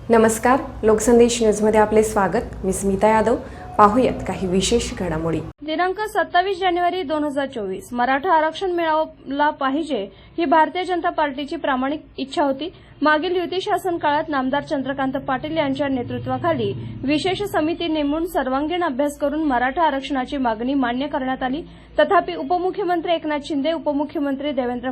नमस्कार, लोकसंदेश न्यूजमध्ये आपले स्वागत। मी स्मिता यादव। पाहूयात काही विशेष घडामोडी। दिनांक 27 जानेवारी 2024 मराठा आरक्षण मिळावला पाहिजे ही भारतीय जनता पार्टीची प्रामाणिक इच्छा होती। मागील युती शासन काळात नामदार चंद्रकांत पाटील यांच्या नेतृत्वाखाली विशेष समिती नेमून सर्वांगीण अभ्यास करून मराठा आरक्षणाची मागणी मान्य करण्यात आली। तथापि उपमुख्यमंत्री एकनाथ शिंदे, उपमुख्यमंत्री देवेंद्र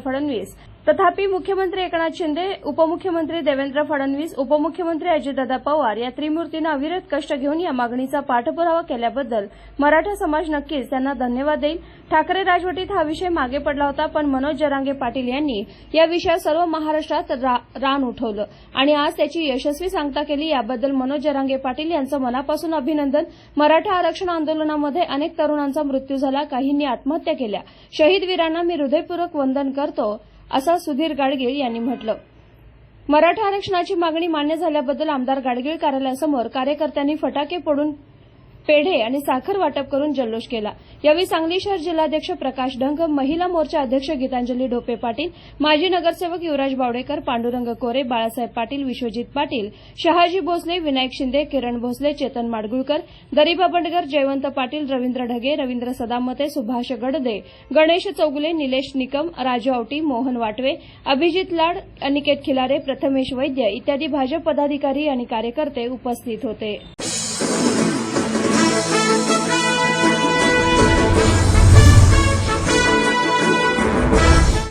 फडणवीस, उपमुख्यमंत्री अजितदादा पवार या त्रिमूर्तींना अविरत कष्ट घेऊन या मागणीचा पाठपुरावा केल्याबद्दल मराठा समाज नक्कीच त्यांना धन्यवाद देईल। ठाकरे राजवटीत हा विषय मागे पडला होता, पण मनोज जरांगे पाटील यांनी या विषयावर सर्व महाराष्ट्रात रान उठवलं आणि आज त्याची यशस्वी सांगता केली। याबद्दल मनोज जरांगे पाटील यांचं मनापासून अभिनंदन। मराठा आरक्षण आंदोलनामध्ये अनेक तरुणांचा मृत्यू झाला, काहींनी आत्महत्या केल्या। शहीद वीरांना मी हृदयपूर्वक वंदन करतो, असं सुधीर गाडगीळ यांनी म्हटलं। मराठा आरक्षणाची मागणी मान्य झाल्याबद्दल आमदार गाडगीळ कार्यालयासमोर कार्यकर्त्यांनी फटाके फोडून पेढे आणि साखर वाटप करून जल्लोष केला। यावेळी सांगली शहर जिल्हाध्यक्ष प्रकाश ढंग, महिला मोर्चा अध्यक्ष गीतांजली ढोपे पाटील, माजी नगरसेवक युवराज बावडेकर, पांडुरंग कोरे, बाळासाहेब पाटील, विश्वजित पाटील, शहाजी भोसले, विनायक शिंदे, किरण भोसले, चेतन माडगुळकर, दरिबा बंडगर, जयवंत पाटील, रवींद्र ढगे, रवींद्र सदामते, सुभाष गडदे, गणेश चौगुले, निलेश निकम, राजू आवटी, मोहन वाटवे, अभिजित लाड, अनिकेत खिलारे, प्रथमेश वैद्य इत्यादी भाजप पदाधिकारी आणि कार्यकर्ते उपस्थित होते।